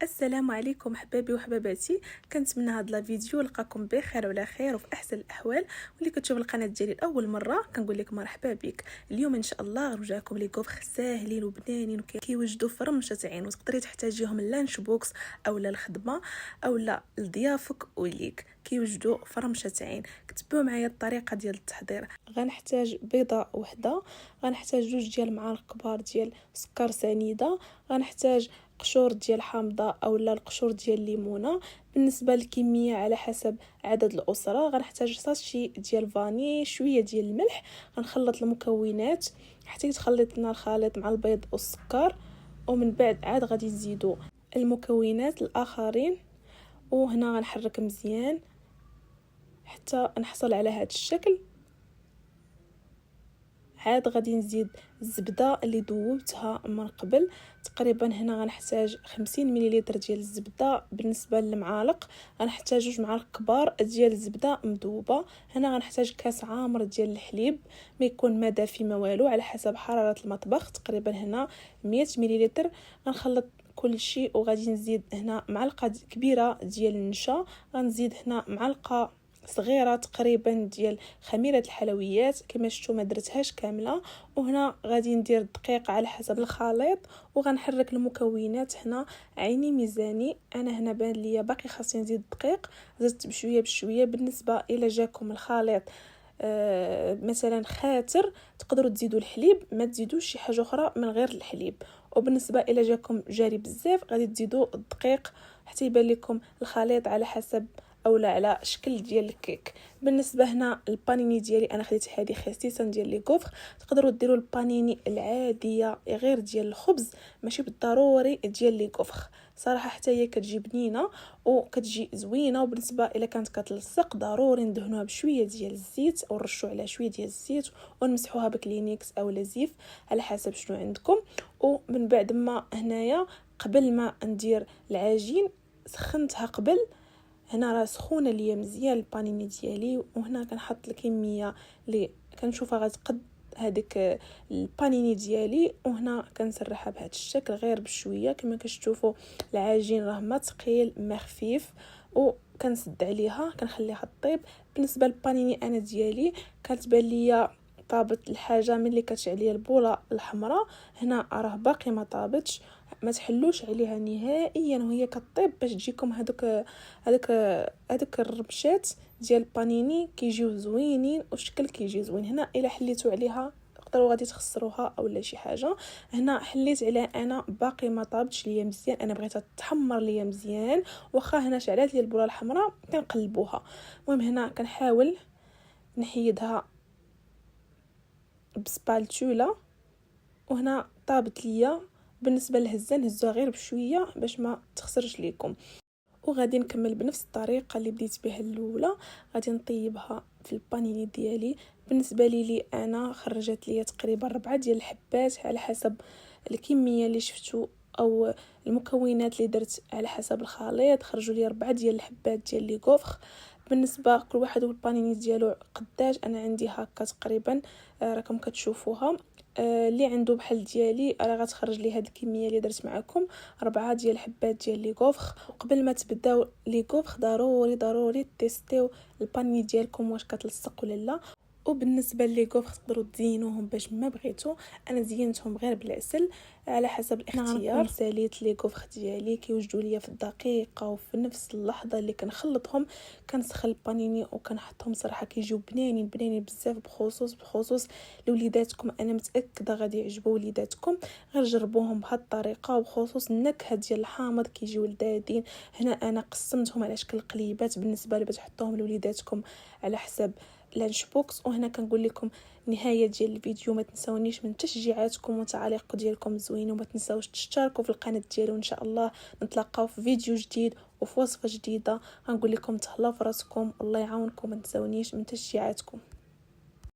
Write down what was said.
السلام عليكم حبابي وحباباتي. كنتمنى هاد لا فيديو لقاكم بخير وعلى خير وفي احسن الاحوال. واللي كتشوف القناه ديالي لاول مره كنقول لك مرحبا بك. اليوم ان شاء الله رجعكم لي كوفخ ساهلين وبنانين وكيوجدوا فرمشه عين، وتقدري تحتاجيهم لانش بوكس او الخدمه او لضيافك وليك. كيوجدوا فرمشه عين. كتبوا معايا الطريقه ديال التحضير. غنحتاج بيضه وحده، غنحتاج 2 ديال المعالق كبار ديال سكر سنيده، غنحتاج قشور ديال حامضه اولا القشور ديال الليمونه. بالنسبه للكميه على حسب عدد الاسره غنحتاج ساشي ديال فاني، شويه ديال الملح. غنخلط المكونات حتى يتخلط لنا الخليط مع البيض والسكر، ومن بعد عاد غادي نزيدو المكونات الاخرين، وهنا غنحرك مزيان حتى نحصل على هذا الشكل. عاد غادي نزيد الزبده اللي ذوبتها من قبل. تقريبا هنا غنحتاج 50 مليلتر ديال الزبده. بالنسبه للمعالق غنحتاج 2 معالق كبار ديال الزبده مذوبه. هنا غنحتاج كاس عامر ديال الحليب، ما يكون ما دافي ما والو، على حسب حراره المطبخ. تقريبا هنا 100 مليلتر. غنخلط كل شيء وغادي نزيد هنا معلقه كبيره ديال النشا. غنزيد هنا معلقه صغيره تقريبا ديال خميره الحلويات، كما شفتوا ما درتهاش كامله. وهنا غادي ندير الدقيق على حسب الخليط، وغنحرك المكونات. هنا عيني ميزاني، انا هنا بان ليا باقي خاصني نزيد الدقيق، زدت بشويه بشويه. بالنسبه الى جاكم الخليط مثلا خاتر تقدروا تزيدوا الحليب، ما تزيدوش شي حاجه اخرى من غير الحليب. وبالنسبه الى جاكم جاري بزاف غادي تزيدوا الدقيق حتى يبان لكم الخليط على حسب اولا على شكل ديال الكيك. بالنسبه هنا البانيني ديالي انا خديت هذه خصيصا ديال لي كوفر. تقدروا ديروا البانيني العاديه غير ديال الخبز، ماشي بالضروري ديال لي كوفر. صراحه حتى هي كتجي بنينه وكتجي زوينه. وبالنسبه الا كانت كتلصق ضروري ندهنوها بشويه ديال الزيت او نرشوا عليها شويه ديال الزيت ونمسحوها بكلينكس او لزيف على حسب شنو عندكم. ومن بعد ما هنايا قبل ما ندير العجين سخنتها قبل. هنا راه سخونه ليا مزيان البانيني ديالي، وهنا كنحط الكميه اللي كنشوفها غتقد هذيك البانيني ديالي، وهنا كنسرحها بهذا الشكل غير بشويه. كما كتشوفوا العجين راه ما ثقيل ما خفيف، وكنسد عليها كنخليها طيب. بالنسبه للبانيني انا ديالي كتبان ليا طابت الحاجه ملي كتشعلي البوله الحمراء. هنا راه باقي ما طابتش، ما تحلوش عليها نهائيا وهي كطيب باش تجيكم هذوك الربشات ديال البانيني كيجيو زوينين والشكل كيجي زوين. هنا الا حليتوا عليها تقدروا غادي تخسروها اولا شي حاجه. هنا حليت عليها انا باقي ما طابتش ليا مزيان، انا بغيتها تحمر ليا مزيان. واخا هنا شعلات لي البوله الحمراء كنقلبوها. المهم هنا كنحاول نحيدها بسبالتولا، وهنا طابت ليا. بالنسبه للهزه نهزوها غير بشويه باش ما تخسرش ليكم. وغادي نكمل بنفس الطريقه اللي بديت بها الاولى. غادي نطيبها في البانيني ديالي. بالنسبه لي انا خرجت لي تقريبا 4 ديال الحبات على حسب الكميه اللي شفتوا او المكونات اللي درت على حسب الخليط. خرجوا لي 4 ديال الحبات ديال لي كوفر. بالنسبه كل واحد والبانيني ديالو قداش انا عندي هكا تقريبا راكم كتشوفوها. اللي عنده بحال ديالي راه غتخرج لي هاد الكميه اللي درت معكم 4 ديال الحبات ديال لي كوفر. وقبل ما تبداو لي كوفر ضروري تيستيو الباني ديالكم واش كتلصق ولا لا. وبالنسبه لي كوفر تقدروا تزينوهم باش ما بغيتو. انا زينتهم غير بالعسل على حسب الاختيار. ساليت لي كوفر ديالي كيوجدوا ليا في الدقيقه وفي نفس اللحظه اللي كنخلطهم كنسخن البانيني وكنحطهم. صراحه كيجيو بنانين بزاف، بخصوص لوليداتكم. انا متاكده غادي يعجبوا وليداتكم، غير جربوهم بهذه الطريقه. وبخصوص النكهه ديال الحامض كيجيو لذاذين. هنا انا قسمتهم على شكل قليبات بالنسبه اللي تحطوهم لوليداتكم على حسب لانش بوكس. وهنا كنقول لكم نهايه ديال الفيديو ما تنساونيش من تشجيعاتكم وتعاليق ديالكم زوينه، وما تنساوش تشتركوا في القناه ديالي. وان شاء الله نتلاقاو في فيديو جديد وفي وصفه جديده. غنقول لكم تهلاو في راسكم، الله يعاونكم، ما تنساونيش من تشجيعاتكم.